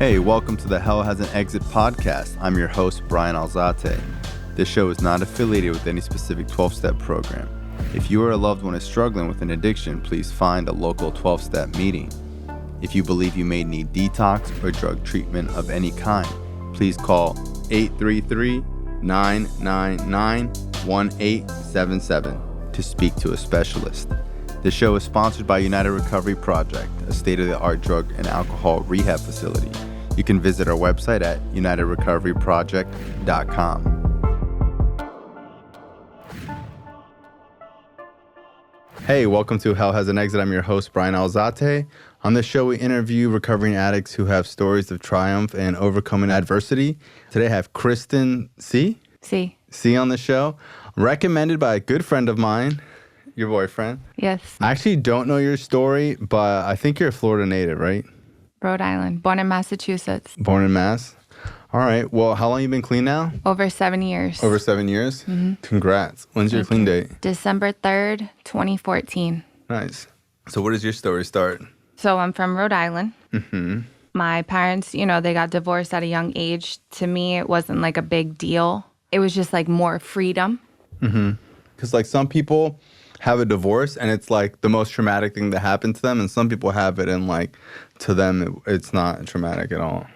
Hey, welcome to the Hell Has an Exit podcast. I'm your host, Bryan Alzate. This show is not affiliated with any specific 12-step program. If you or a loved one is struggling with an addiction, please find a local 12-step meeting. If you believe you may need detox or drug treatment of any kind, please call 833-999-1877 to speak to a specialist. The show is sponsored by United Recovery Project, a state-of-the-art drug and alcohol rehab facility. You can visit our website at unitedrecoveryproject.com. Hey, welcome to Hell Has an Exit. I'm your host, Bryan Alzate. On this show, we interview recovering addicts who have stories of triumph and overcoming adversity. Today, I have Kristen C. C on the show, recommended by a good friend of mine. Your boyfriend? Yes. I actually don't know your story, but I think you're a Florida native, right? Rhode Island. Born in Massachusetts. Born in Mass? All right. Well, how long you been clean now? Over 7 years. Over 7 years? Mm-hmm. Congrats. When's your clean date? December 3rd, 2014. Nice. So where does your story start? So I'm from Rhode Island. Mm-hmm. My parents, they got divorced at a young age. To me, it wasn't like a big deal. It was just like more freedom. Mm-hmm. Because like some people have a divorce and it's like the most traumatic thing that happened to them, and some people have it and like to them it's not traumatic at all.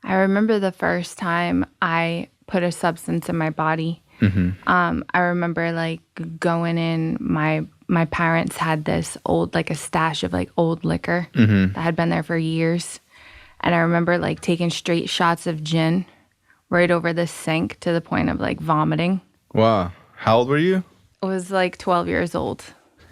I remember the first time I put a substance in my body. Mm-hmm. I remember like going in, my parents had this old, like a stash of like old liquor mm-hmm. that had been there for years, and I remember like taking straight shots of gin right over the sink to the point of like vomiting. Wow. How old were you? I was like 12 years old.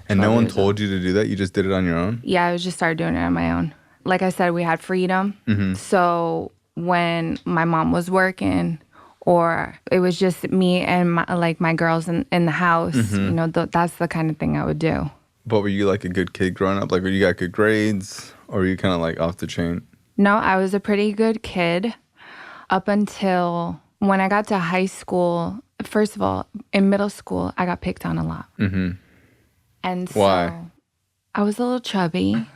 And no one told you to do that? You just did it on your own? Yeah, I just started doing it on my own. Like I said, we had freedom. Mm-hmm. So when my mom was working, or it was just me and my girls in the house, mm-hmm. That's the kind of thing I would do. But were you like a good kid growing up? Like, were you got good grades? Or were you kind of like off the chain? No, I was a pretty good kid up until when I got to high school. First of all, in middle school, I got picked on a lot. Mm-hmm. And so why? I was a little chubby. Okay.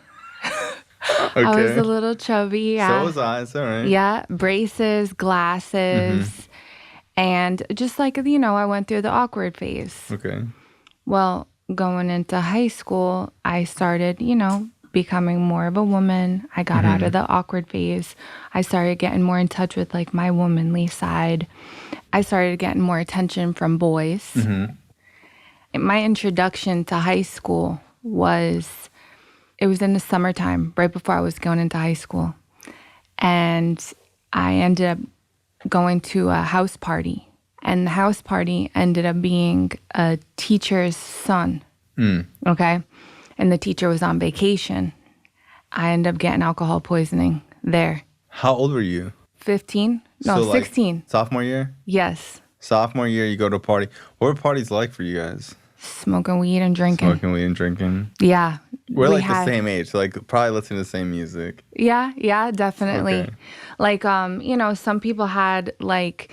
I was a little chubby. Yeah. So was I. It's all right. Yeah. Braces, glasses. Mm-hmm. And just like, I went through the awkward phase. Okay. Well, going into high school, I started, becoming more of a woman. I got mm-hmm. out of the awkward phase. I started getting more in touch with like my womanly side. I started getting more attention from boys. Mm-hmm. My introduction to high school was in the summertime, right before I was going into high school. And I ended up going to a house party. And the house party ended up being a teacher's son. Mm. Okay? And the teacher was on vacation. I ended up getting alcohol poisoning there. How old were you? 15? No, so 16. Like sophomore year? Yes. Sophomore year, you go to a party. What were parties like for you guys? Smoking weed and drinking. Smoking weed and drinking. Yeah. We're like the same age, so like probably listening to the same music. Yeah, definitely. Okay. Like, some people had like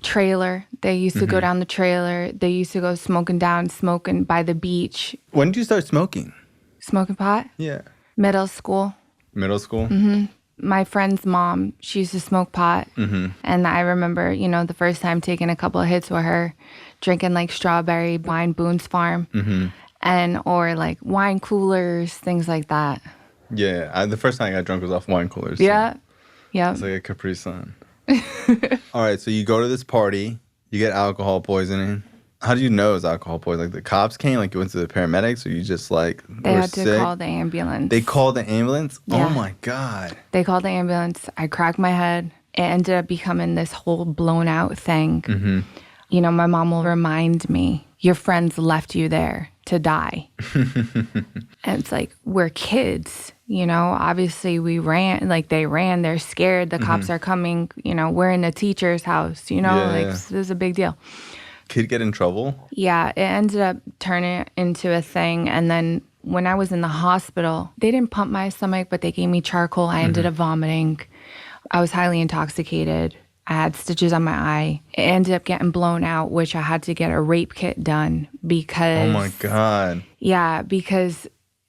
trailer. They used to mm-hmm. go down the trailer. They used to go smoking by the beach. When did you start smoking? Smoking pot? Yeah. Middle school. Middle school? Mm-hmm. My friend's mom, she used to smoke pot. Mm-hmm. And I remember, the first time taking a couple of hits with her, drinking like strawberry wine, Boone's Farm, mm-hmm. or like wine coolers, things like that. Yeah, the first time I got drunk was off wine coolers. Yeah. Yeah. It's like a Capri Sun. All right, so you go to this party, you get alcohol poisoning. How do you know it was alcohol poisoning? Like the cops came, like you went to the paramedics, or you just like they were had to sick? call the ambulance. They called the ambulance? Yeah. Oh my God. They called the ambulance. I cracked my head. It ended up becoming this whole blown out thing. Mm-hmm. My mom will remind me, your friends left you there to die. And it's like, we're kids, obviously we ran, like they ran, they're scared, the cops mm-hmm. are coming, we're in a teacher's house, this is a big deal. Kid get in trouble? Yeah, it ended up turning into a thing. And then when I was in the hospital, they didn't pump my stomach, but they gave me charcoal. I ended mm-hmm. up vomiting. I was highly intoxicated. I had stitches on my eye. It ended up getting blown out, which I had to get a rape kit done because... Oh my God. Yeah, because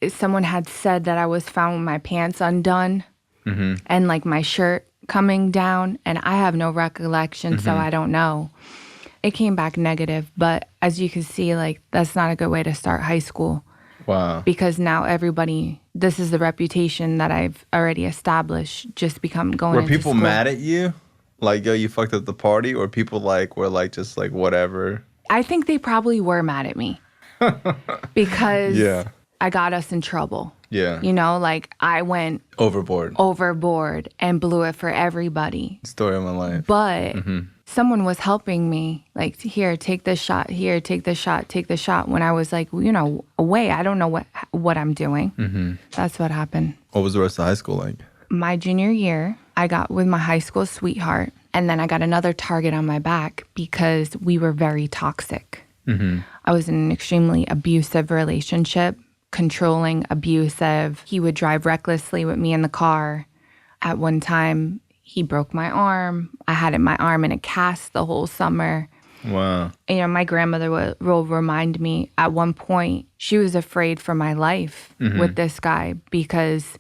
someone had said that I was found with my pants undone. mm-hmm. and like my shirt coming down, and I have no recollection, so I don't know. It came back negative, but as you can see, like, that's not a good way to start high school. Wow. Because now this is the reputation that I've already established, just going Were into people school. mad at you? Like, yo, you fucked up the party? Or people were just whatever? I think they probably were mad at me because I got us in trouble. Yeah. You know, like, I went overboard and blew it for everybody. Story of my life. But someone was helping me, like, here, take this shot, here, take this shot, take this shot, when I was like, away. I don't know what I'm doing. That's what happened. What was the rest of high school like? My junior year, I got with my high school sweetheart, and then I got another target on my back because we were very toxic. I was in an extremely abusive relationship, controlling, abusive. He would drive recklessly with me in the car. At one time, he broke my arm. I had my arm in a cast the whole summer. Wow. My grandmother will remind me at one point, she was afraid for my life with this guy because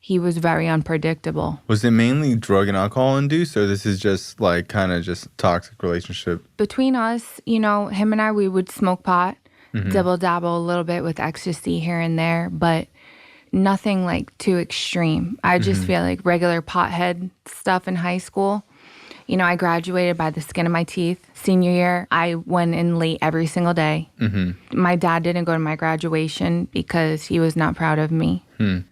he was very unpredictable. Was it mainly drug and alcohol induced, or this is just kind of just toxic relationship? Between us, him and I, we would smoke pot, dabble a little bit with ecstasy here and there, but nothing too extreme. I just feel like regular pothead stuff in high school. I graduated by the skin of my teeth. Senior year, I went in late every single day. My dad didn't go to my graduation because he was not proud of me.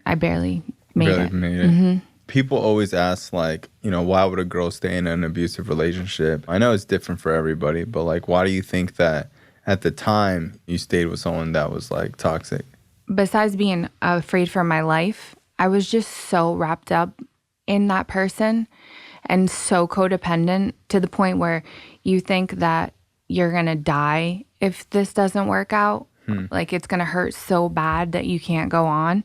I barely made it. People always ask, why would a girl stay in an abusive relationship? I know it's different for everybody, but why do you think that at the time you stayed with someone that was toxic? Besides being afraid for my life, I was just so wrapped up in that person and so codependent to the point where you think that you're going to die if this doesn't work out. It's going to hurt so bad that you can't go on.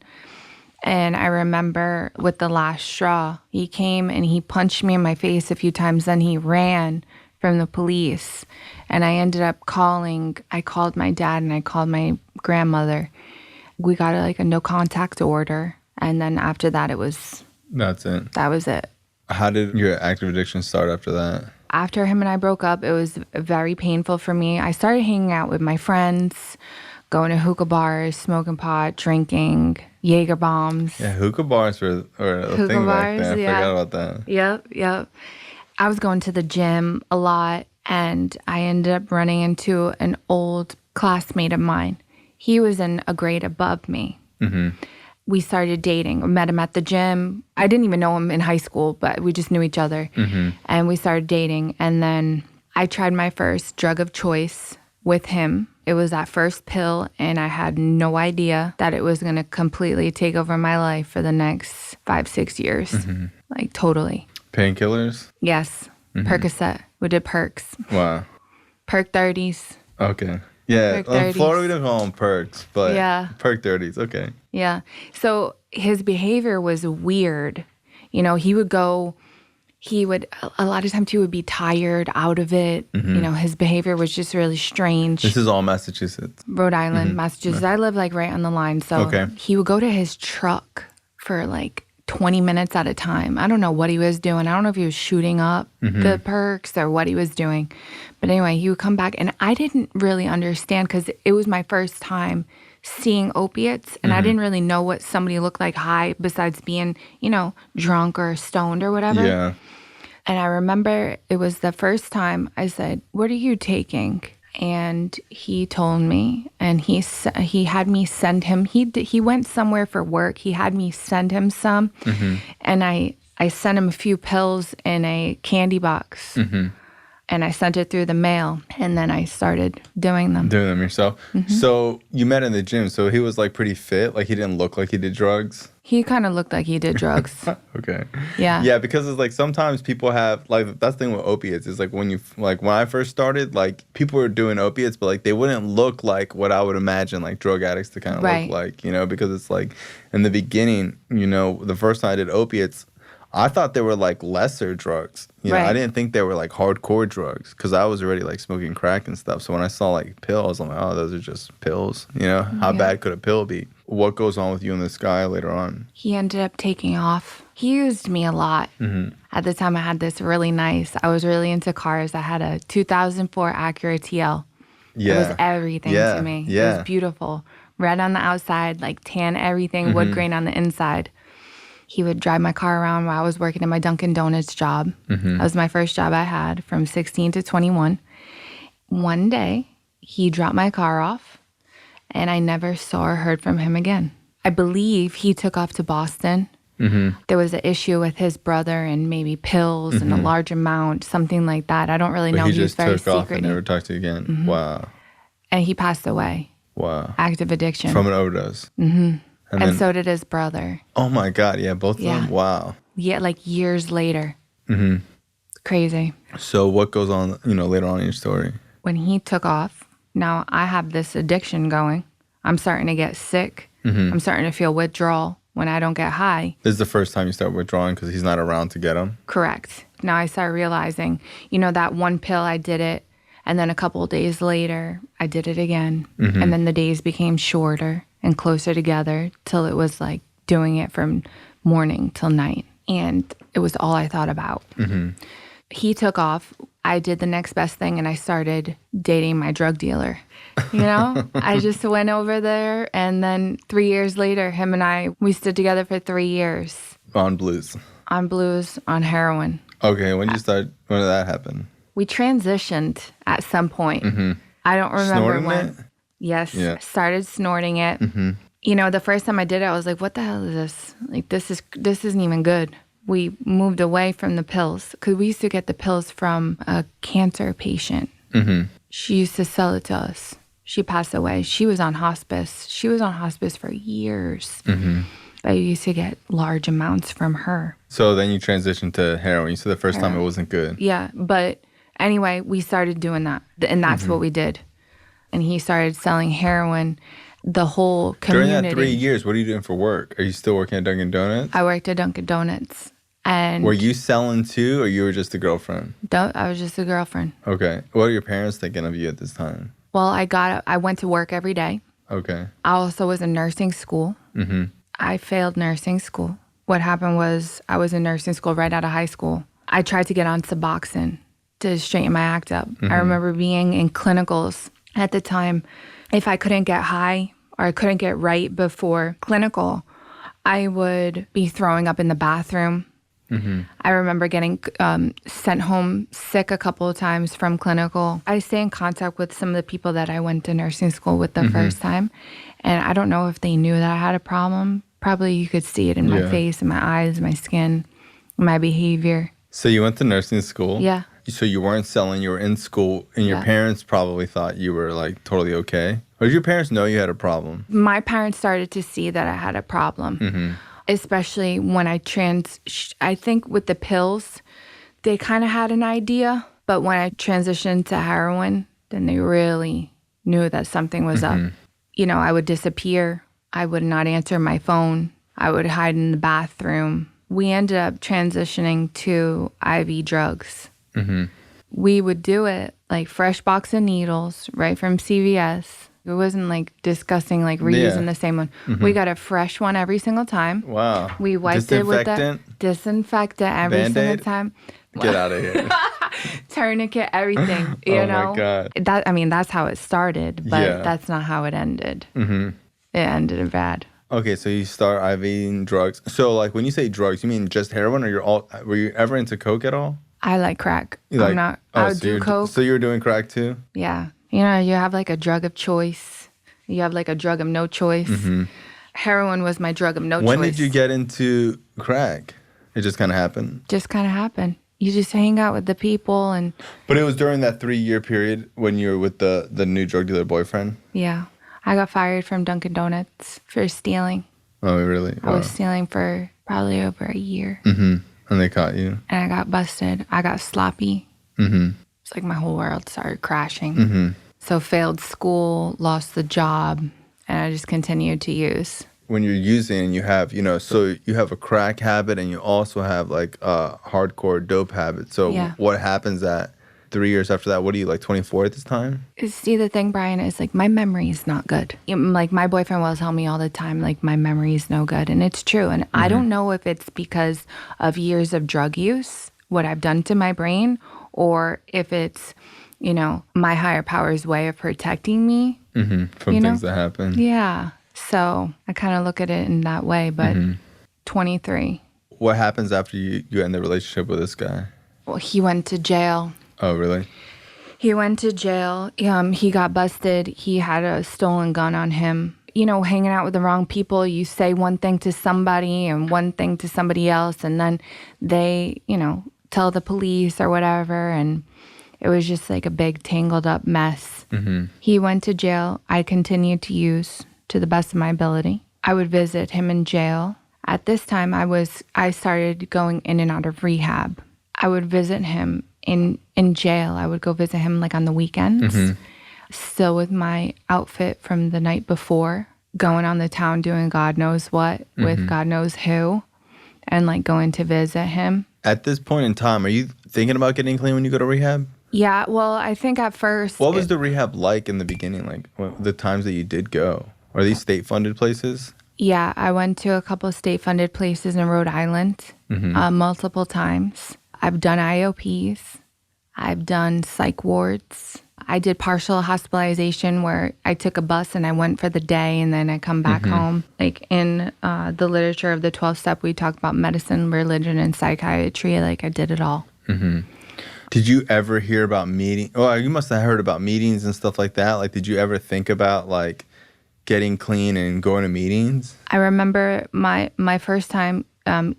And I remember with the last straw, he came and he punched me in my face a few times. Then he ran from the police. And I ended up I called my dad and I called my grandmother. We got a no contact order. And then after that, That's it. That was it. How did your active addiction start after that? After him and I broke up, it was very painful for me. I started hanging out with my friends, going to hookah bars, smoking pot, drinking, Jaeger bombs. Yeah, hookah bars were a thing back then. I forgot about that. Yep. I was going to the gym a lot, and I ended up running into an old classmate of mine. He was in a grade above me. We started dating. I met him at the gym. I didn't even know him in high school, but we just knew each other. And we started dating. And then I tried my first drug of choice with him. It was that first pill, and I had no idea that it was going to completely take over my life for the next 5-6 years. Totally. Painkillers? Yes. Percocet. We did perks. Wow. Perk 30s. Okay. Yeah, in Florida we don't call them perks, but perk 30s, okay. Yeah. So his behavior was weird. A lot of times he would be tired out of it. His behavior was just really strange. This is all Massachusetts? Rhode Island, Massachusetts. I live right on the line. So he would go to his truck for 20 minutes at a time. I don't know what he was doing. I don't know if he was shooting up the perks or what he was doing. But anyway, he would come back, and I didn't really understand because it was my first time seeing opiates, and I didn't really know what somebody looked like high besides being, drunk or stoned or whatever. Yeah. And I remember it was the first time I said, "What are you taking?" And he told me, and he had me send him. He went somewhere for work. He had me send him some, and I sent him a few pills in a candy box. And I sent it through the mail, and then I started doing them. Doing them yourself? So you met in the gym, so he was pretty fit? He didn't look like he did drugs? He kind of looked like he did drugs. Okay. Yeah. Yeah, because it's sometimes people have, that's the thing with opiates, is when I first started, people were doing opiates, but they wouldn't look like what I would imagine drug addicts to kind of look like, because it's in the beginning, the first time I did opiates, I thought they were like lesser drugs. You know, I Right. didn't think they were like hardcore drugs because I was already like smoking crack and stuff. So when I saw like pills, I'm like, oh, those are just pills. You know, how Yeah. bad could a pill be? What goes on with you and this guy later on? He ended up taking off. He used me a lot. At the time, I had this really nice, I was really into cars. I had a 2004 Acura TL. Yeah. It was everything Yeah. to me. Yeah. It was beautiful. Red on the outside, like tan everything, wood grain on the inside. He would drive my car around while I was working in my Dunkin' Donuts job. That was my first job I had from 16 to 21. One day, he dropped my car off, and I never saw or heard from him again. I believe he took off to Boston. There was an issue with his brother and maybe pills in a large amount, something like that. I don't really But know. he He was just very took off and secretive. never talked to you again. Wow. And he passed away. Wow. Active addiction. From an overdose. And then, so did his brother. oh my God. Yeah. Both of Yeah. them. Wow. Yeah, like years later. Crazy. So what goes on, you know, later on in your story? When he took off, now I have this addiction going. I'm starting to get sick. I'm starting to feel withdrawal when I don't get high. This is the first time you start withdrawing because he's not around to get them? Correct. Now I start realizing, you know, that one pill, I did it. And then a couple of days later, I did it again. And then the days became shorter and closer together till it was like doing it from morning till night. And it was all I thought about. He took off. I did the next best thing and I started dating my drug dealer. You know, I just went over there. And then 3 years later, him and I, we stood together for 3 years On blues. on blues, on heroin. Okay. When did that happen? We transitioned at some point. I don't remember Snorting when. it? Yes. Yeah. Started snorting it. You know, the first time I did it, I was like, what the hell is this? Like, this isn't even good. We moved away from the pills because we used to get the pills from a cancer patient. She used to sell it to us. She passed away. She was on hospice. She was on hospice for years. But I used to get large amounts from her. So then you transitioned to heroin. You said the first time it wasn't good. Yeah, but anyway, we started doing that, and that's what we did. And he started selling heroin. The whole community. During that 3 years, what are you doing for work? Are you still working at Dunkin' Donuts? I worked at Dunkin' Donuts, and Were you selling too, or you were just a girlfriend? I was just a girlfriend. Okay. What are your parents thinking of you at this time? Well, I went to work every day. Okay. I also was in nursing school. I failed nursing school. What happened was I was in nursing school right out of high school. I tried to get on Suboxone to straighten my act up. I remember being in clinicals at the time. If I couldn't get high or I couldn't get right before clinical, I would be throwing up in the bathroom. I remember getting sent home sick a couple of times from clinical. I stay in contact with some of the people that I went to nursing school with the first time. And I don't know if they knew that I had a problem. Probably you could see it in my face, in my eyes, my skin, my behavior. So you went to nursing school? Yeah. So you weren't selling, you were in school, and your Yeah. parents probably thought you were like totally okay? Or did your parents know you had a problem? My parents started to see that I had a problem, especially when I think with the pills, they kind of had an idea. But when I transitioned to heroin, then they really knew that something was up. You know, I would disappear. I would not answer my phone. I would hide in the bathroom. We ended up transitioning to IV drugs. We would do it like fresh box of needles right from CVS. It wasn't like discussing like reusing the same one. We got a fresh one every single time. Wow. We wiped it with a disinfectant every single Band-Aid? Time. Get out of here. Tourniquet, everything. You know? My God. That's how it started, but that's not how it ended. It ended bad. Okay, so you start IVing drugs. So like when you say drugs, you mean just heroin, or were you ever into coke at all? I like crack. I would do coke. So you were doing crack too? Yeah. You know, you have like a drug of choice. You have like a drug of no choice. Heroin was my drug of no choice. When did you get into crack? It just kind of happened? Just kind of happened. You just hang out with the people and... But it was during that 3-year period when you were with the new drug dealer boyfriend? Yeah. I got fired from Dunkin' Donuts for stealing. Oh, really? Wow. I was stealing for probably over a year. And they caught you? And I got busted. I got sloppy. It's like my whole world started crashing. So failed school, lost the job, and I just continued to use. when you're using, you have, so you have a crack habit and you also have like a hardcore dope habit. So what happens at 3 years after that? What are you, like 24 at this time? See, the thing, Bryan, is like my memory is not good. Like my boyfriend will tell me all the time, like my memory is no good. And it's true. And I don't know if it's because of years of drug use, what I've done to my brain, or if it's, my higher power's way of protecting me. From things that happen. Yeah. So I kind of look at it in that way, but 23. What happens after you end the relationship with this guy? Well, he went to jail. Oh, really? He went to jail. He got busted. He had a stolen gun on him. Hanging out with the wrong people, you say one thing to somebody and one thing to somebody else, and then they, tell the police or whatever, and it was just like a big tangled up mess. He went to jail. I continued to use to the best of my ability. I would visit him in jail. At this time, I started going in and out of rehab. I would visit him in jail. I would go visit him like on the weekends, still with my outfit from the night before, going on the town doing God knows what with God knows who, and like going to visit him. At this point in time, are you thinking about getting clean when you go to rehab? Yeah, well, I think at first... What was the rehab like in the beginning, like the times that you did go? Are these state-funded places? Yeah, I went to a couple of state-funded places in Rhode Island multiple times. I've done IOPs. I've done psych wards. I did partial hospitalization where I took a bus and I went for the day and then I come back home. Like in the literature of the 12-step, we talk about medicine, religion, and psychiatry. Like I did it all. Did you ever hear about meetings? Well, you must have heard about meetings and stuff like that. Like, did you ever think about like getting clean and going to meetings? I remember my first time,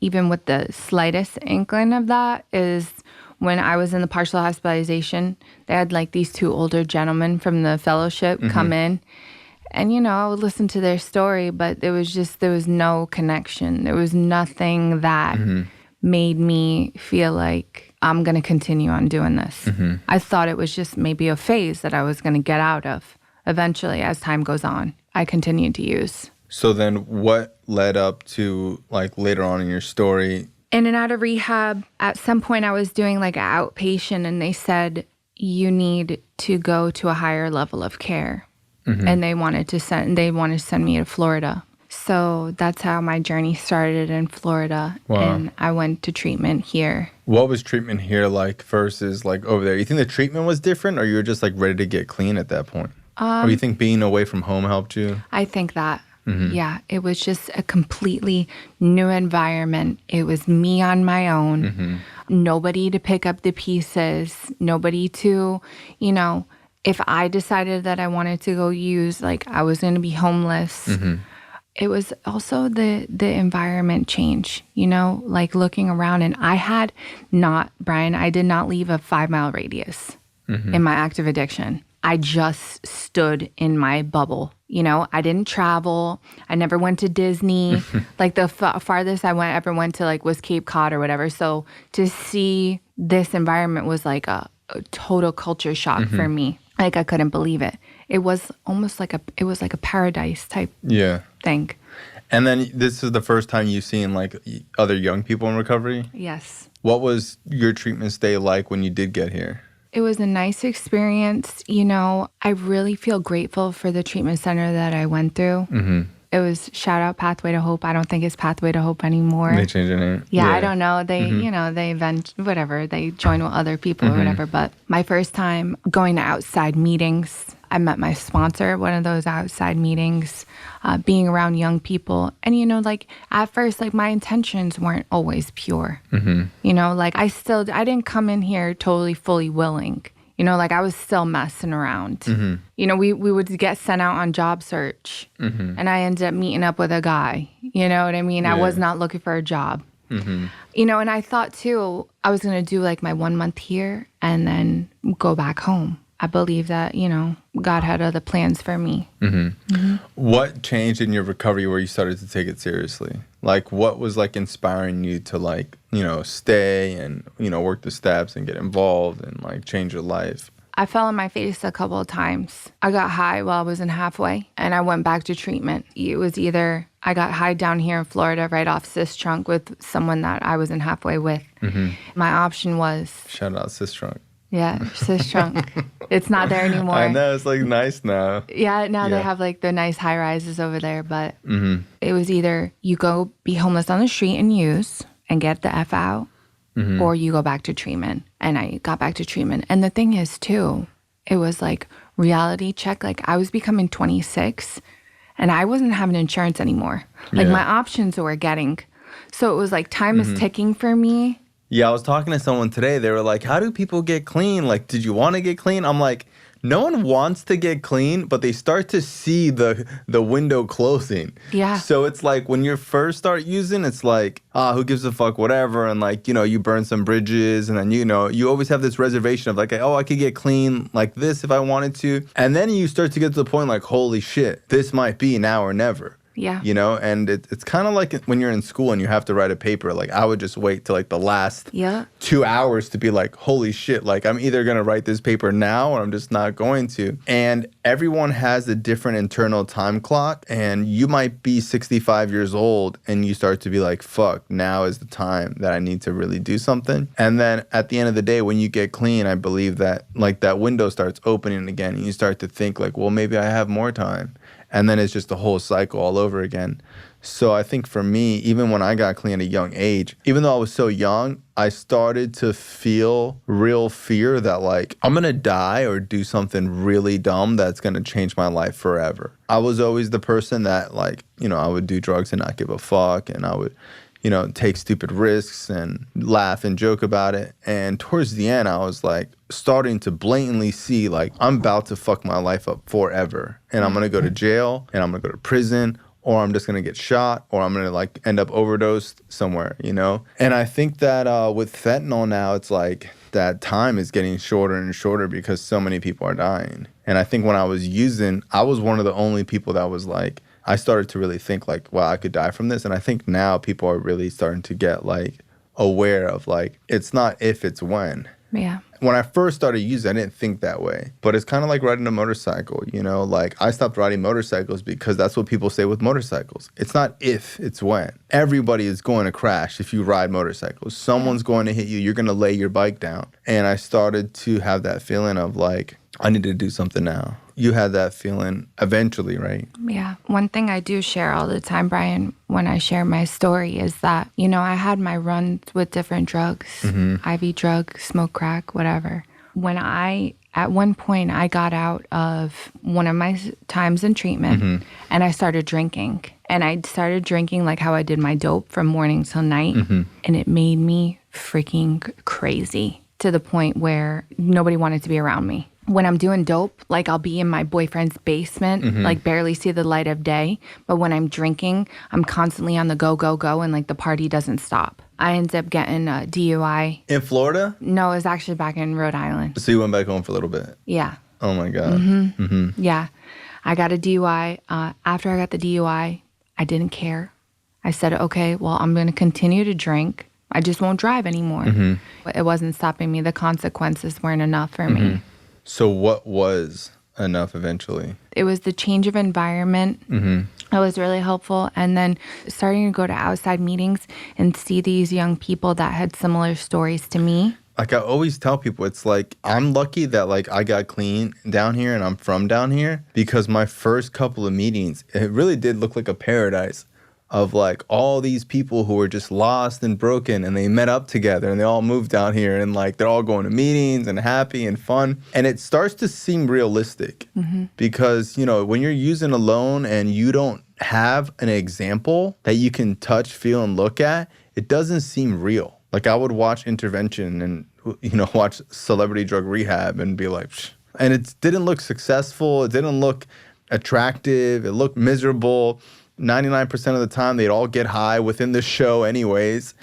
even with the slightest inkling of that, is when I was in the partial hospitalization. They had like these two older gentlemen from the fellowship come in. And, I would listen to their story, but there was no connection. There was nothing that made me feel like I'm going to continue on doing this. I thought it was just maybe a phase that I was going to get out of eventually as time goes on. I continued to use. So then what led up to like later on in your story? In and out of rehab, at some point I was doing like an outpatient and they said, you need to go to a higher level of care. And they wanted to send me to Florida. So that's how my journey started in Florida. Wow. And I went to treatment here. What was treatment here like versus like over there? You think the treatment was different or you were just like ready to get clean at that point? Or you think being away from home helped you? I think that. Yeah, it was just a completely new environment. It was me on my own. Nobody to pick up the pieces. Nobody to, if I decided that I wanted to go use, like I was going to be homeless. It was also the environment change, like looking around. And Bryan, I did not leave a 5-mile radius in my active addiction. I just stood in my bubble. I didn't travel. I never went to Disney. Like the farthest I ever went to like was Cape Cod or whatever. So to see this environment was like a total culture shock for me. Like I couldn't believe it. It was almost like a paradise type thing. And then this is the first time you've seen like other young people in recovery? Yes. What was your treatment stay like when you did get here? It was a nice experience. I really feel grateful for the treatment center that I went through. It was shout out Pathway to Hope. I don't think it's Pathway to Hope anymore. They changed their name. Yeah, I don't know. They, they joined with other people or whatever. But my first time going to outside meetings, I met my sponsor at one of those outside meetings, being around young people. And, at first, like my intentions weren't always pure. I didn't come in here totally fully willing. I was still messing around. We would get sent out on job search and I ended up meeting up with a guy. You know what I mean? Yeah. I was not looking for a job. And I thought too, I was going to do like my 1 month here and then go back home. I believe that, God had other plans for me. What changed in your recovery where you started to take it seriously? Like what was like inspiring you to like, stay and, work the steps and get involved and like change your life? I fell on my face a couple of times. I got high while I was in halfway, and I went back to treatment. It was either I got high down here in Florida right off Sis Trunk with someone that I was in halfway with. My option was... Shout out Sis Trunk. Yeah, Sis Trunk. It's not there anymore. I know, it's like nice now. Yeah, now they have like the nice high rises over there, but it was either you go be homeless on the street and use and get the F out, or you go back to treatment. And I got back to treatment. And the thing is, too, it was like reality check. Like I was becoming 26 and I wasn't having insurance anymore. Like my options were getting. So it was like time is ticking for me. Yeah, I was talking to someone today. They were like, how do people get clean? Like, did you want to get clean? I'm like, no one wants to get clean, but they start to see the window closing. Yeah. So it's like when you first start using, it's like, who gives a fuck, whatever. And like, you know, you burn some bridges and then, you know, you always have this reservation of like, oh, I could get clean like this if I wanted to. And then you start to get to the point like, holy shit, this might be now or never. Yeah. You know, and it's kind of like when you're in school and you have to write a paper. Like, I would just wait till like the last 2 hours to be like, holy shit, like I'm either going to write this paper now or I'm just not going to. And everyone has a different internal time clock. And you might be 65 years old and you start to be like, fuck, now is the time that I need to really do something. And then at the end of the day, when you get clean, I believe that like that window starts opening again and you start to think like, well, maybe I have more time. And then it's just a whole cycle all over again. So I think for me, even when I got clean at a young age, even though I was so young, I started to feel real fear that like, I'm going to die or do something really dumb that's going to change my life forever. I was always the person that like, you know, I would do drugs and not give a fuck. And I would, you know, take stupid risks and laugh and joke about it. And towards the end, I was like starting to blatantly see like, I'm about to fuck my life up forever. And I'm going to go to jail and I'm going to go to prison, or I'm just going to get shot, or I'm going to like end up overdosed somewhere, you know? And I think that with fentanyl now, it's like that time is getting shorter and shorter because so many people are dying. And I think when I was using, I was one of the only people that was like, I started to really think like, wow, I could die from this. And I think now people are really starting to get like aware of like, it's not if, it's when. Yeah. When I first started using, I didn't think that way. But it's kind of like riding a motorcycle, you know? Like, I stopped riding motorcycles because that's what people say with motorcycles. It's not if, it's when. Everybody is going to crash if you ride motorcycles. Someone's going to hit you. You're going to lay your bike down. And I started to have that feeling of like, I need to do something now. You had that feeling eventually, right? Yeah. One thing I do share all the time, Bryan, when I share my story is that, you know, I had my runs with different drugs, IV drug, smoke crack, whatever. At one point, I got out of one of my times in treatment and I started drinking. And I started drinking like how I did my dope from morning till night. And it made me freaking crazy to the point where nobody wanted to be around me. When I'm doing dope, like I'll be in my boyfriend's basement, like barely see the light of day. But when I'm drinking, I'm constantly on the go, go, go, and like the party doesn't stop. I ended up getting a DUI. In Florida? No, it was actually back in Rhode Island. So you went back home for a little bit? Yeah. Oh my God. Yeah. I got a DUI. After I got the DUI, I didn't care. I said, okay, well, I'm going to continue to drink. I just won't drive anymore. It wasn't stopping me. The consequences weren't enough for me. So what was enough eventually? It was the change of environment. That was really helpful. And then starting to go to outside meetings and see these young people that had similar stories to me. Like I always tell people, it's like, I'm lucky that like I got clean down here and I'm from down here, because my first couple of meetings, it really did look like a paradise of like all these people who were just lost and broken, and they met up together and they all moved down here and like they're all going to meetings and happy and fun. And it starts to seem realistic because, you know, when you're using alone and you don't have an example that you can touch, feel, and look at, it doesn't seem real. Like I would watch Intervention and, you know, watch Celebrity Drug Rehab and be like, psh. And it didn't look successful. It didn't look attractive. It looked miserable. 99% of the time, they'd all get high within the show anyways.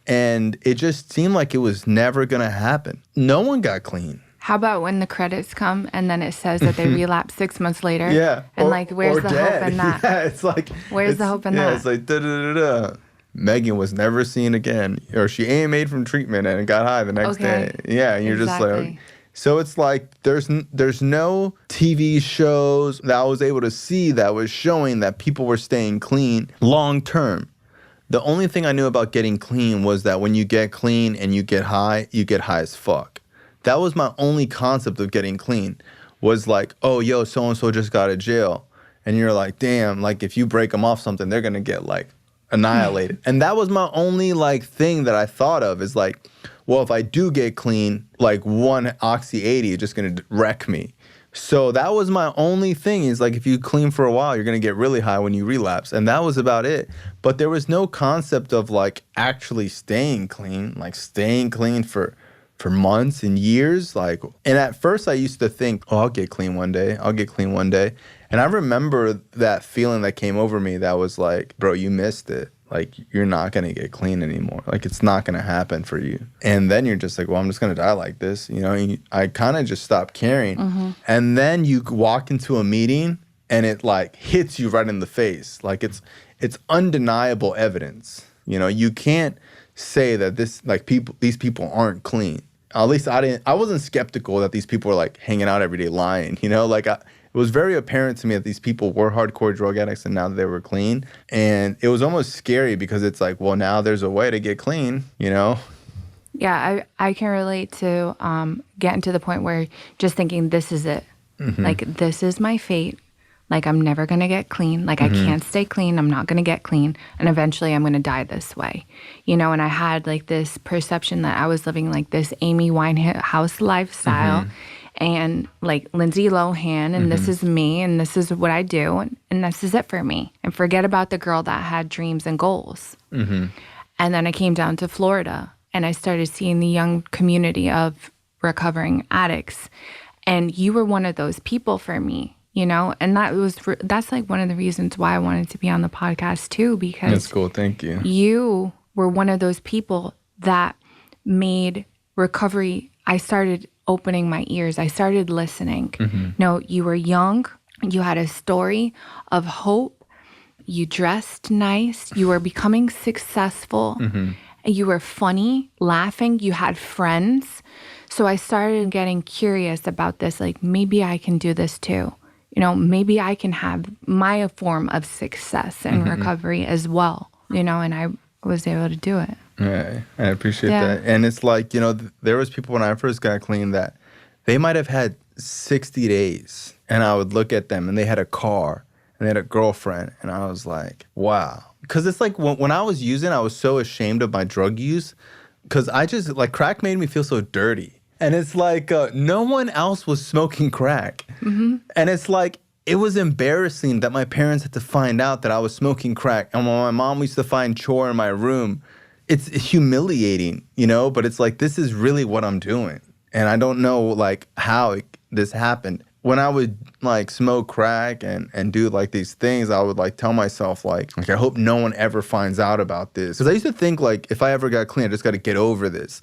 And it just seemed like it was never going to happen. No one got clean. How about when the credits come and then it says that they relapse 6 months later? Yeah. And like, where's the hope in that? Yeah, it's like... Where's the hope in that? Yeah, it's like, da-da-da-da. Megan was never seen again. Or she AMA'd from treatment and got high the next day. Yeah, and you're just like... So it's like there's no TV shows that I was able to see that was showing that people were staying clean long term. The only thing I knew about getting clean was that when you get clean and you get high as fuck. That was my only concept of getting clean, was like, oh, yo, so-and-so just got out of jail. And you're like, damn, like if you break them off something, they're going to get like annihilated. And that was my only like thing that I thought of, is like, well, if I do get clean, like one Oxy 80 is just going to wreck me. So that was my only thing, is like if you clean for a while, you're going to get really high when you relapse. And that was about it. But there was no concept of like actually staying clean for months and years. Like, and at first I used to think, oh, I'll get clean one day. And I remember that feeling that came over me that was like, bro, you missed it. Like, you're not going to get clean anymore. Like, it's not going to happen for you. And then you're just like, well, I'm just going to die like this. You know, I kind of just stopped caring. Mm-hmm. And then you walk into a meeting and it like hits you right in the face. Like, it's undeniable evidence. You know, you can't say that these people aren't clean. At least I wasn't skeptical that these people were like hanging out every day lying, you know, like it was very apparent to me that these people were hardcore drug addicts and now that they were clean. And it was almost scary because it's like, well, now there's a way to get clean, you know? Yeah, I can relate to getting to the point where just thinking, this is it. Mm-hmm. Like, this is my fate. Like, I'm never going to get clean. Like, mm-hmm. I can't stay clean. I'm not going to get clean. And eventually I'm going to die this way. You know, and I had like this perception that I was living like this Amy Winehouse lifestyle. Mm-hmm. And like Lindsay Lohan, and mm-hmm. this is me, and this is what I do, and this is it for me. And forget about the girl that had dreams and goals. Mm-hmm. And then I came down to Florida, and I started seeing the young community of recovering addicts. And you were one of those people for me, you know? And that's like one of the reasons why I wanted to be on the podcast too, because that's cool. Thank you. You were one of those people that made recovery. I started opening my ears. I started listening. Mm-hmm. No, you were young. You had a story of hope. You dressed nice. You were becoming successful. Mm-hmm. You were funny, laughing. You had friends. So I started getting curious about this. Like, maybe I can do this too. You know, maybe I can have my form of success and mm-hmm. recovery as well. You know, and I was able to do it. Yeah, I appreciate that. And it's like, you know, there was people when I first got clean that they might have had 60 days. And I would look at them and they had a car and they had a girlfriend. And I was like, wow. Because it's like when I was using, I was so ashamed of my drug use. Because I just, like, crack made me feel so dirty. And it's like no one else was smoking crack. Mm-hmm. And it's like, it was embarrassing that my parents had to find out that I was smoking crack. And when my mom used to find chore in my room, it's humiliating, you know, but it's like, this is really what I'm doing. And I don't know, like, how this happened. When I would, like, smoke crack and do, like, these things, I would, like, tell myself, like, I hope no one ever finds out about this. Because I used to think, like, if I ever got clean, I just got to get over this.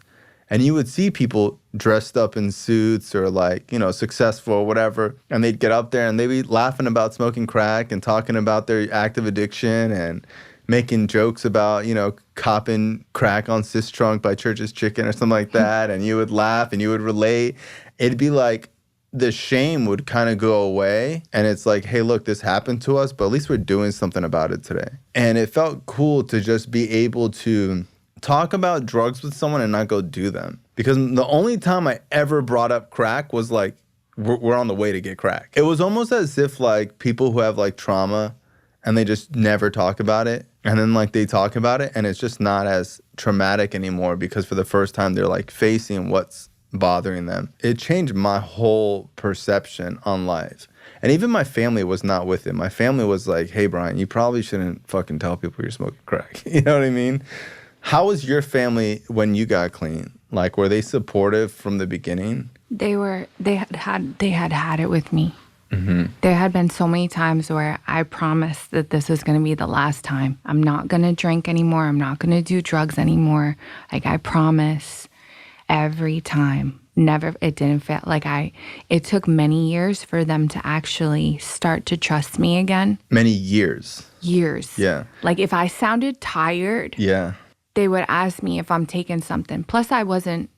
And you would see people dressed up in suits or, like, you know, successful or whatever, and they'd get up there and they'd be laughing about smoking crack and talking about their active addiction and making jokes about, you know, copping crack on Sis Trunk by Church's Chicken or something like that. And you would laugh and you would relate. It'd be like the shame would kind of go away. And it's like, hey, look, this happened to us, but at least we're doing something about it today. And it felt cool to just be able to talk about drugs with someone and not go do them. Because the only time I ever brought up crack was like, we're on the way to get crack. It was almost as if like people who have like trauma and they just never talk about it. And then like they talk about it and it's just not as traumatic anymore because for the first time they're like facing what's bothering them. It changed my whole perception on life. And even my family was not with it. My family was like, hey, Bryan, you probably shouldn't fucking tell people you're smoking crack. You know what I mean? How was your family when you got clean? Like, were they supportive from the beginning? They had it with me. Mm-hmm. There had been so many times where I promised that this was going to be the last time. I'm not going to drink anymore. I'm not going to do drugs anymore. Like, I promise every time. Never, it didn't feel like it took many years for them to actually start to trust me again. Many years? Years. Yeah. Like, if I sounded tired, yeah, they would ask me if I'm taking something. Plus, I was in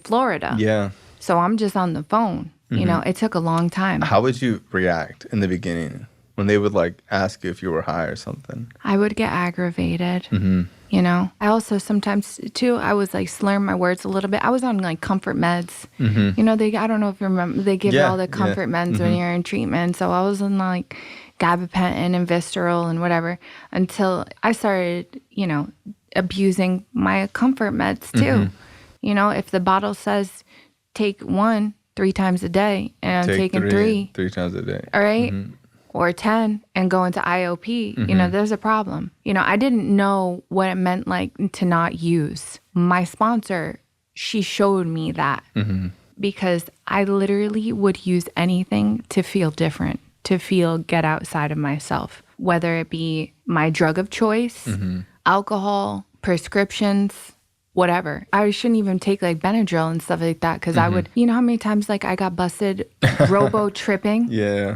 Florida. Yeah. So I'm just on the phone. You know, it took a long time. How would you react in the beginning when they would like ask you if you were high or something? I would get aggravated. You know, I also sometimes too, I was like slurring my words a little bit. I was on like comfort meds. You know, I don't know if you remember, they give you all the comfort meds when you're in treatment. So I was on like gabapentin and Visceral and whatever until I started, you know, abusing my comfort meds too. You know, if the bottle says take 1 3 times a day and I'm taking 3 times a day. All right. Or 10 and go into IOP, you know, there's a problem. You know, I didn't know what it meant like to not use. My sponsor, she showed me that because I literally would use anything to feel different, to feel get outside of myself, whether it be my drug of choice, alcohol, prescriptions, whatever. I shouldn't even take like Benadryl and stuff like that because I would, you know how many times like I got busted robo tripping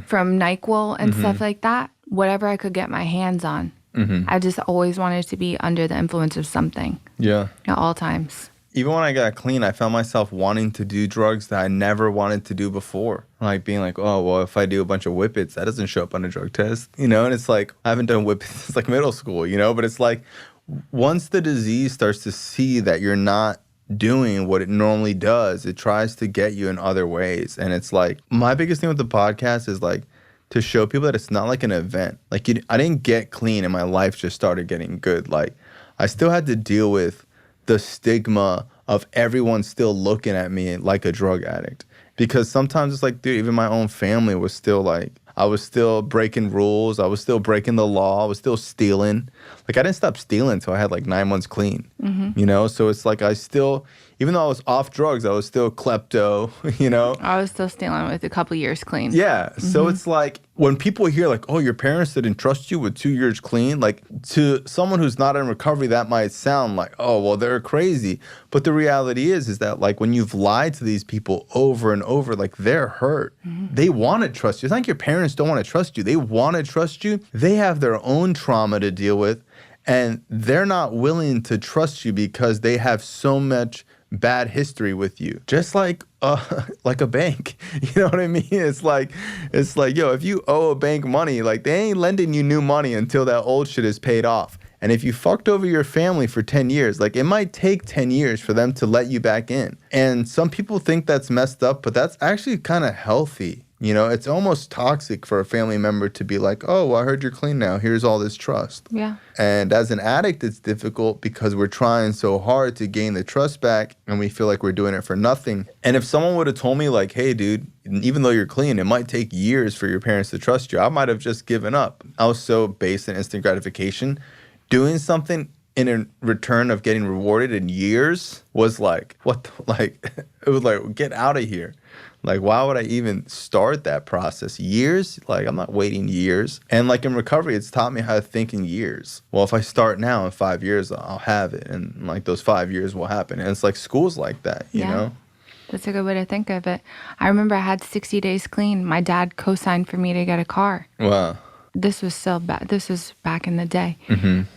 from NyQuil and stuff like that? Whatever I could get my hands on. I just always wanted to be under the influence of something. At all times. Even when I got clean, I found myself wanting to do drugs that I never wanted to do before. Like being like, oh, well, if I do a bunch of whippets, that doesn't show up on a drug test. You know, and it's like, I haven't done whippets since like middle school, you know, but it's like, once the disease starts to see that you're not doing what it normally does, it tries to get you in other ways. And it's like, my biggest thing with the podcast is like to show people that it's not like an event. Like I didn't get clean and my life just started getting good. Like I still had to deal with the stigma of everyone still looking at me like a drug addict. Because sometimes it's like, dude, even my own family was still like, I was still breaking rules. I was still breaking the law. I was still stealing. Like, I didn't stop stealing until I had, like, 9 months clean, you know? So it's like I still, even though I was off drugs, I was still klepto, you know? I was still stealing with a couple years clean. Yeah. So it's like when people hear, like, oh, your parents didn't trust you with 2 years clean, like, to someone who's not in recovery, that might sound like, oh, well, they're crazy. But the reality is that, like, when you've lied to these people over and over, like, they're hurt. They want to trust you. It's not like your parents don't want to trust you. They want to trust you. They have their own trauma to deal with, and they're not willing to trust you because they have so much bad history with you. Just like a bank. You know what I mean? It's like, yo, if you owe a bank money, like they ain't lending you new money until that old shit is paid off. And if you fucked over your family for 10 years, like it might take 10 years for them to let you back in. And some people think that's messed up, but that's actually kind of healthy. You know, it's almost toxic for a family member to be like, oh, well, I heard you're clean now. Here's all this trust. Yeah. And as an addict, it's difficult because we're trying so hard to gain the trust back and we feel like we're doing it for nothing. And if someone would have told me like, hey, dude, even though you're clean, it might take years for your parents to trust you, I might have just given up. I was so based in instant gratification. Doing something in a return of getting rewarded in years was like, it was like, get out of here. Like, why would I even start that process? Years? Like, I'm not waiting years. And like in recovery, it's taught me how to think in years. Well, if I start now, in 5 years, I'll have it. And like those 5 years will happen. And it's like school's like that, you know? That's a good way to think of it. I remember I had 60 days clean. My dad co-signed for me to get a car. Wow. This was so bad. This was back in the day.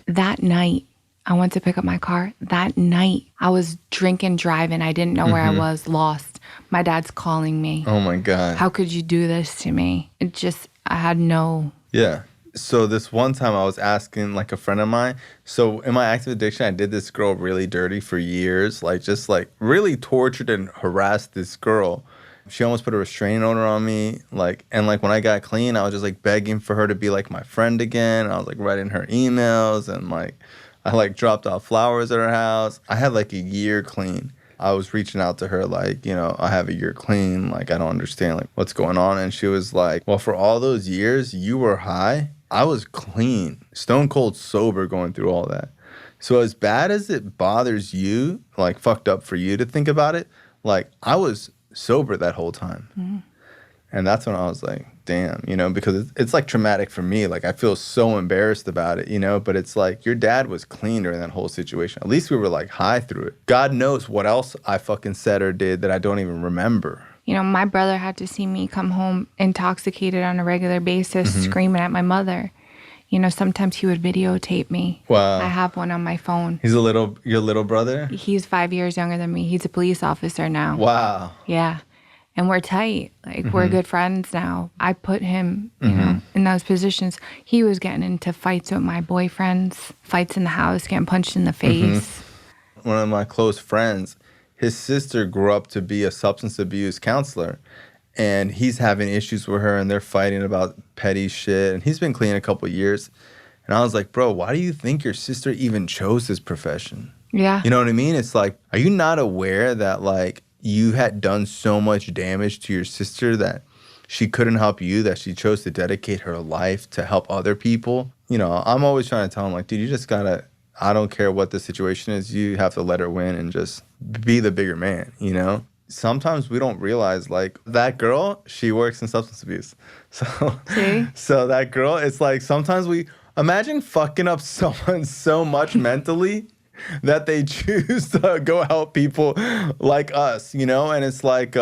That night, I went to pick up my car. That night, I was drinking, driving. I didn't know where I was, lost. My dad's calling me. Oh, my God. How could you do this to me? It just, I had no... Yeah. So this one time I was asking like a friend of mine. So in my active addiction, I did this girl really dirty for years. Like just like really tortured and harassed this girl. She almost put a restraining order on me. And when I got clean, I was just like begging for her to be like my friend again. I was like writing her emails and like I like dropped off flowers at her house. I had like a year clean. I was reaching out to her like, you know, I have a year clean. Like, I don't understand like what's going on. And she was like, well, for all those years you were high. I was clean, stone cold sober going through all that. So as bad as it bothers you, like fucked up for you to think about it, like I was sober that whole time. And that's when I was like, damn, you know, because it's like traumatic for me. Like I feel so embarrassed about it, you know, but it's like your dad was clean during that whole situation. At least we were like high through it. God knows what else I fucking said or did that I don't even remember. You know, my brother had to see me come home intoxicated on a regular basis, screaming at my mother. Sometimes he would videotape me. Wow. I have one on my phone. He's your little brother? He's 5 years younger than me. He's a police officer now. Wow. Yeah. And we're tight. Like, we're good friends now. I put him, in those positions. He was getting into fights with my boyfriends, fights in the house, getting punched in the face. One of my close friends, his sister grew up to be a substance abuse counselor. And he's having issues with her, and they're fighting about petty shit. And he's been clean a couple of years. And I was like, bro, why do you think your sister even chose this profession? Yeah. You know what I mean? It's like, are you not aware that, like, you had done so much damage to your sister that she couldn't help you, that she chose to dedicate her life to help other people? I'm always trying to tell him, like, dude, you just gotta, I don't care what the situation is, you have to let her win and just be the bigger man, Sometimes we don't realize, like, that girl, she works in substance abuse. So that girl, it's like sometimes we imagine fucking up someone so much mentally that they choose to go help people like us, And it's like,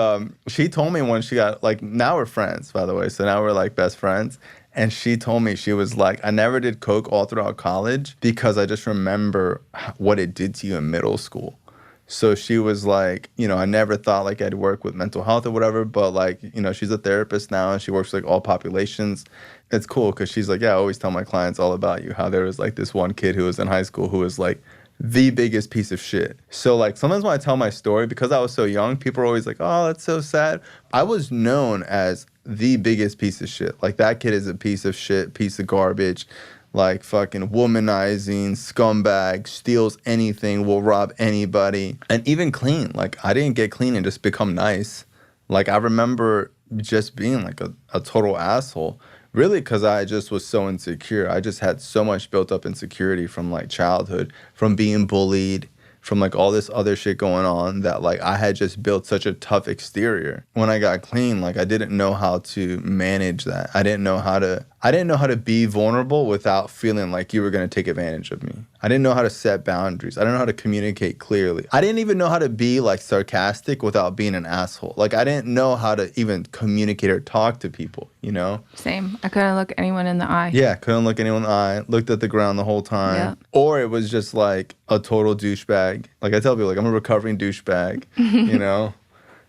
she told me when she got, like, now we're friends, by the way. So now we're, like, best friends. And she told me, she was like, I never did coke all throughout college because I just remember what it did to you in middle school. So she was like, I never thought, like, I'd work with mental health or whatever, but, like, she's a therapist now and she works with, like, all populations. It's cool because she's like, yeah, I always tell my clients all about you, how there was, like, this one kid who was in high school who was, like, the biggest piece of shit. So, like, sometimes when I tell my story, because I was so young, people are always like, oh, that's so sad. I was known as the biggest piece of shit. Like, that kid is a piece of shit, piece of garbage. Like, fucking womanizing, scumbag, steals anything, will rob anybody. And even clean. Like, I didn't get clean and just become nice. Like, I remember just being, like, a total asshole. Really, because I just was so insecure. I just had so much built up insecurity from, like, childhood, from being bullied, from, like, all this other shit going on that, like, I had just built such a tough exterior. When I got clean, like, I didn't know how to manage that. I didn't know how to be vulnerable without feeling like you were going to take advantage of me. I didn't know how to set boundaries. I didn't know how to communicate clearly. I didn't even know how to be, like, sarcastic without being an asshole. Like, I didn't know how to even communicate or talk to people, Same. I couldn't look anyone in the eye. Yeah, couldn't look anyone in the eye. Looked at the ground the whole time. Yeah. Or it was just, like, a total douchebag. Like, I tell people, like, I'm a recovering douchebag,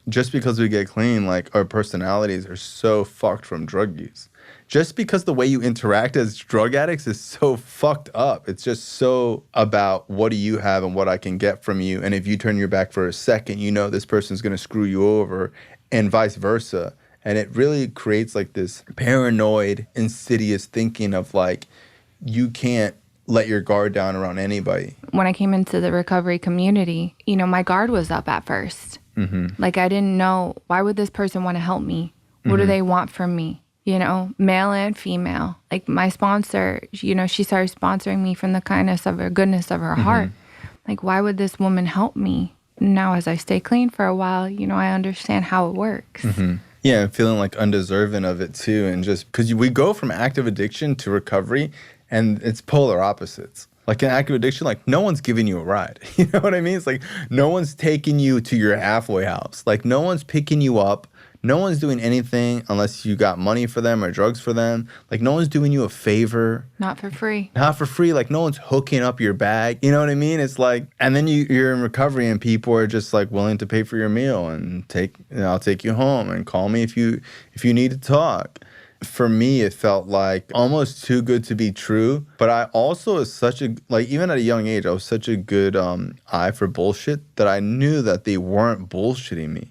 Just because we get clean, like, our personalities are so fucked from drug use. Just because the way you interact as drug addicts is so fucked up. It's just so about what do you have and what I can get from you. And if you turn your back for a second, this person's going to screw you over, and vice versa. And it really creates, like, this paranoid, insidious thinking of, like, you can't let your guard down around anybody. When I came into the recovery community, my guard was up at first. Mm-hmm. Like, I didn't know, why would this person want to help me? What do they want from me? Male and female. Like, my sponsor, she started sponsoring me from the kindness of her, goodness of her heart. Like, why would this woman help me? Now, as I stay clean for a while, I understand how it works. Mm-hmm. Yeah, and feeling, like, undeserving of it, too. And just because we go from active addiction to recovery, and it's polar opposites. Like, in active addiction, like, no one's giving you a ride. You know what I mean? It's like, no one's taking you to your halfway house. Like, no one's picking you up. No one's doing anything unless you got money for them or drugs for them. Like, no one's doing you a favor. Not for free. Not for free. Like, no one's hooking up your bag. You know what I mean? It's like, and then you're in recovery and people are just, like, willing to pay for your meal and I'll take you home and call me if you need to talk. For me, it felt like almost too good to be true. But I also was even at a young age, I was such a good eye for bullshit that I knew that they weren't bullshitting me.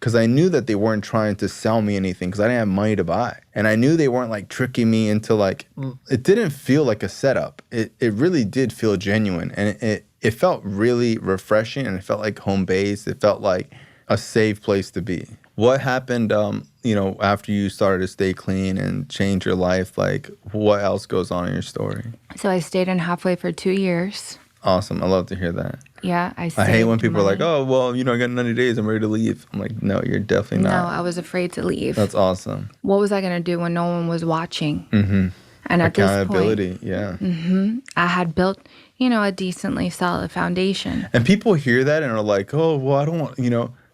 Because I knew that they weren't trying to sell me anything because I didn't have money to buy. And I knew they weren't, like, tricking me into, like, it didn't feel like a setup. It really did feel genuine. And it felt really refreshing, and it felt like home base. It felt like a safe place to be. What happened, after you started to stay clean and change your life? Like, what else goes on in your story? So I stayed in halfway for 2 years. Awesome. I love to hear that. Yeah, I hate when people are like, oh, well, I got 90 days. I'm ready to leave. I'm like, no, you're definitely not. No, I was afraid to leave. That's awesome. What was I going to do when no one was watching? Mm-hmm. And at accountability, this point, yeah. Mm-hmm, I had built, a decently solid foundation. And people hear that and are like, oh, well, I don't want,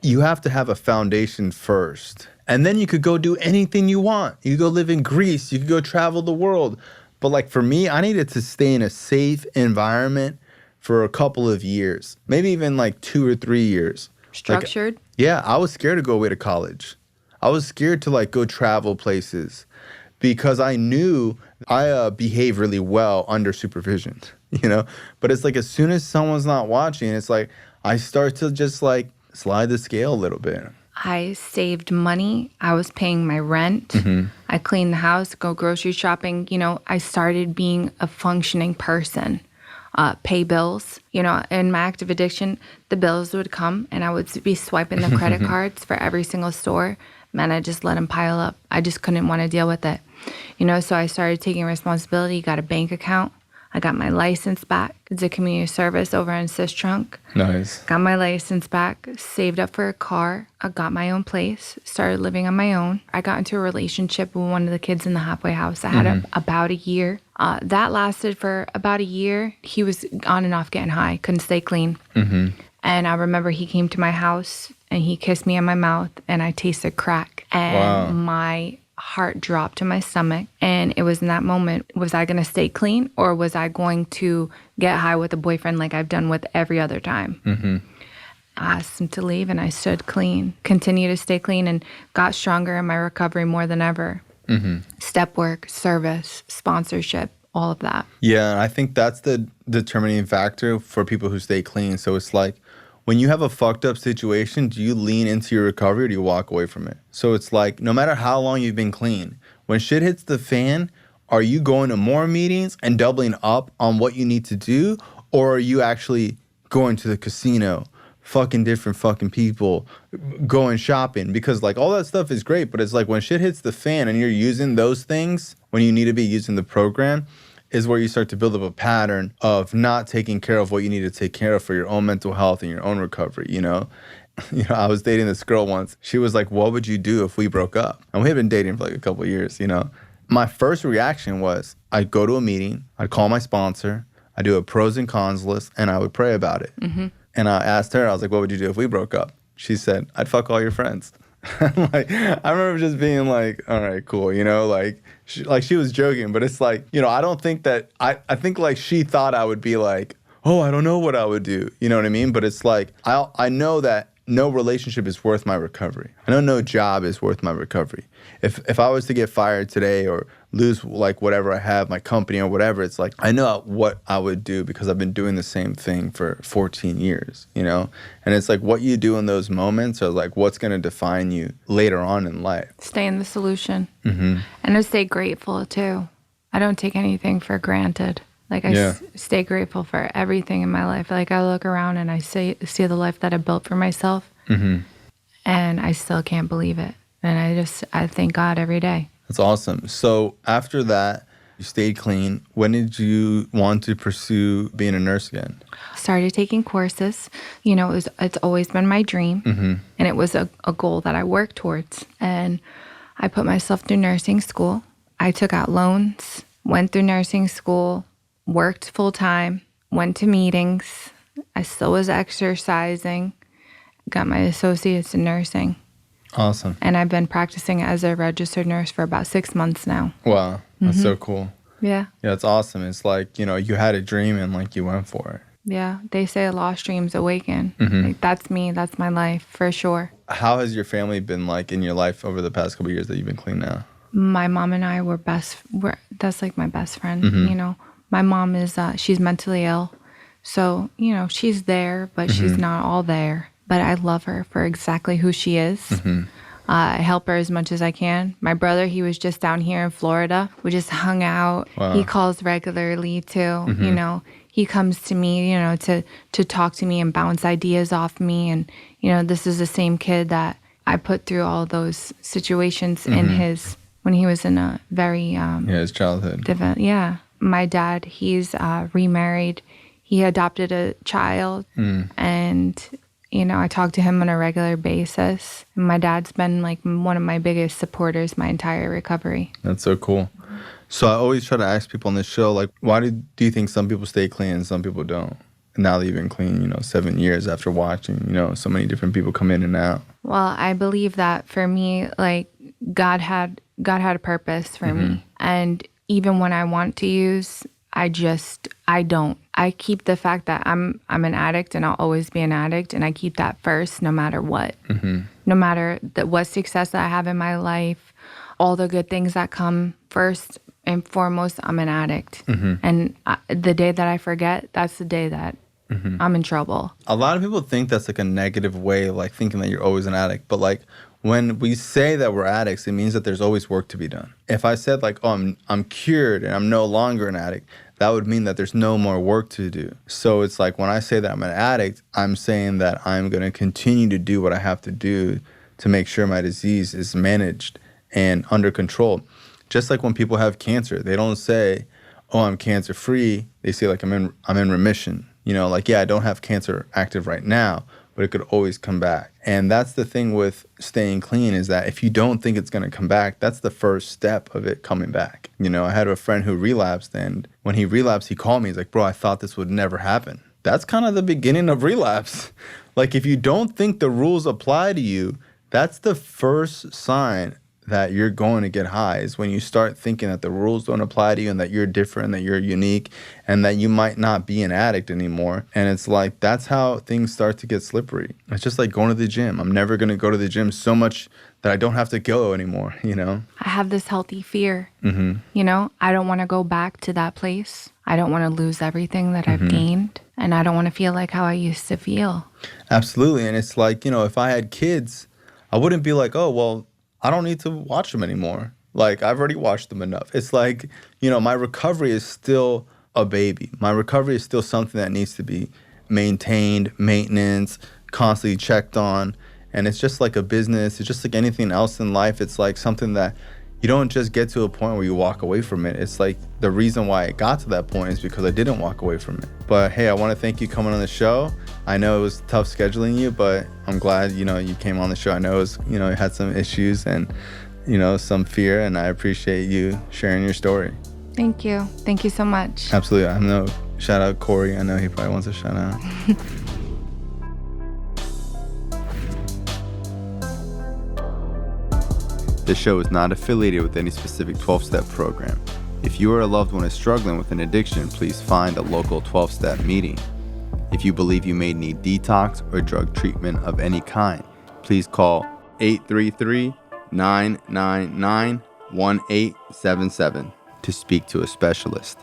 you have to have a foundation first. And then you could go do anything you want. You could go live in Greece. You could go travel the world. But like for me, I needed to stay in a safe environment for a couple of years, maybe even like 2 or 3 years. Structured? Like, yeah, I was scared to go away to college. I was scared to like go travel places because I knew I behave really well under supervision, you know? But it's like as soon as someone's not watching, it's like I start to just like slide the scale a little bit. I saved money. I was paying my rent. I cleaned the house, go grocery shopping. You know, I started being a functioning person, pay bills. You know, in my active addiction, the bills would come and I would be swiping the credit cards for every single store. Man, I just let them pile up. I just couldn't want to deal with it. You know, so I started taking responsibility, got a bank account. I got my license back. It's a community service over in Sistrunk. Nice. Got my license back, saved up for a car. I got my own place, started living on my own. I got into a relationship with one of the kids in the halfway house. I had about a year. That lasted for about a year. He was on and off getting high, couldn't stay clean. And I remember he came to my house and he kissed me on my mouth and I tasted crack. And my heart dropped to my stomach. And it was in that moment, was I going to stay clean or was I going to get high with a boyfriend like I've done with every other time? I asked him to leave and I stood clean, continued to stay clean and got stronger in my recovery more than ever. Step work, service, sponsorship, all of that. Yeah, and I think that's the determining factor for people who stay clean. So it's like, when you have a fucked up situation, do you lean into your recovery or do you walk away from it? So it's like, no matter how long you've been clean, when shit hits the fan, are you going to more meetings and doubling up on what you need to do? Or are you actually going to the casino, fucking different fucking people, going shopping? Because like all that stuff is great, but it's like when shit hits the fan and you're using those things when you need to be using the program, is where you start to build up a pattern of not taking care of what you need to take care of for your own mental health and your own recovery, you know? I was dating this girl once. She was like, what would you do if we broke up? And we had been dating for like a couple of years, you know? My first reaction was I'd go to a meeting, I'd call my sponsor, I'd do a pros and cons list, and I would pray about it. And I asked her, I was like, what would you do if we broke up? She said, I'd fuck all your friends. Like, I remember just being like, all right, cool, you know, like she was joking, but it's like, you know, I don't think that, I think like she thought I would be like, oh, I don't know what I would do, you know what I mean? But it's like, I know that no relationship is worth my recovery. I know no job is worth my recovery. If I was to get fired today or lose like whatever I have, my company or whatever, it's like I know what I would do because I've been doing the same thing for 14 years, you know? And it's like what you do in those moments are like what's going to define you later on in life. Stay in the solution. And I stay grateful too. I don't take anything for granted. Like I stay grateful for everything in my life. Like I look around and I see the life that I built for myself and I still can't believe it. And I thank God every day. That's awesome. So after that, you stayed clean. When did you want to pursue being a nurse again? Started taking courses. You know, it's always been my dream. And it was a goal that I worked towards. And I put myself through nursing school. I took out loans, went through nursing school, worked full time, went to meetings. I still was exercising, got my associates in nursing. Awesome. And I've been practicing as a registered nurse for about 6 months now. Wow. That's so cool. Yeah. Yeah, it's awesome. It's like, you know, you had a dream and like you went for it. Yeah. They say lost dreams awaken. Like, that's me. That's my life for sure. How has your family been like in your life over the past couple of years that you've been clean now? My mom and I that's like my best friend, you know. My mom is, she's mentally ill. So, you know, she's there, but she's not all there. But I love her for exactly who she is. I help her as much as I can. My brother, he was just down here in Florida. We just hung out. Wow. He calls regularly too. You know, he comes to me, you know, to talk to me and bounce ideas off me. And, you know, this is the same kid that I put through all those situations in when he was in a very... his childhood. My dad, he's remarried. He adopted a child and... You know, I talk to him on a regular basis. And my dad's been like one of my biggest supporters my entire recovery. That's so cool. So I always try to ask people on this show, like, why do you think some people stay clean and some people don't? And now that you've been clean, you know, 7 years after watching, you know, so many different people come in and out. Well, I believe that for me, like, God had a purpose for me. And even when I want to use, I don't. I keep the fact that I'm an addict and I'll always be an addict, and I keep that first no matter what. No matter what success that I have in my life, all the good things that come first and foremost, I'm an addict. And the day that I forget, that's the day that I'm in trouble. A lot of people think that's like a negative way, like thinking that you're always an addict. But like when we say that we're addicts, it means that there's always work to be done. If I said like, oh, I'm cured and I'm no longer an addict, that would mean that there's no more work to do. So it's like when I say that I'm an addict, I'm saying that I'm going to continue to do what I have to do to make sure my disease is managed and under control. Just like when people have cancer, they don't say, oh, I'm cancer free. They say like I'm in remission. You know, like, yeah, I don't have cancer active right now, but it could always come back. And that's the thing with staying clean, is that if you don't think it's going to come back, that's the first step of it coming back. You know, I had a friend who relapsed, and when he relapsed, he called me. He's like, bro, I thought this would never happen. That's kind of the beginning of relapse. Like, if you don't think the rules apply to you, that's the first sign that you're going to get high, is when you start thinking that the rules don't apply to you and that you're different, that you're unique, and that you might not be an addict anymore. And it's like, that's how things start to get slippery. It's just like going to the gym. I'm never going to go to the gym so much that I don't have to go anymore, you know? I have this healthy fear. You know, I don't want to go back to that place. I don't want to lose everything that I've gained. And I don't want to feel like how I used to feel. Absolutely. And it's like, you know, if I had kids, I wouldn't be like, oh, well, I don't need to watch them anymore. Like, I've already watched them enough. It's like, you know, my recovery is still a baby. My recovery is still something that needs to be maintained, maintenance, constantly checked on. And it's just like a business. It's just like anything else in life. It's like something that you don't just get to a point where you walk away from it. It's like the reason why it got to that point is because I didn't walk away from it. But hey, I want to thank you coming on the show. I know it was tough scheduling you, but I'm glad, you know, you came on the show. I know it was, you know, you had some issues and, you know, some fear, and I appreciate you sharing your story. Thank you. Thank you so much. Absolutely. I know. Shout out Corey. I know he probably wants a shout out. This show is not affiliated with any specific 12-step program. If you or a loved one is struggling with an addiction, please find a local 12-step meeting. If you believe you may need detox or drug treatment of any kind, please call 833-999-1877 to speak to a specialist.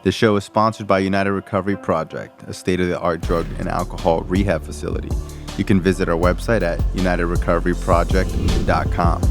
This show is sponsored by United Recovery Project, a state-of-the-art drug and alcohol rehab facility. You can visit our website at unitedrecoveryproject.com.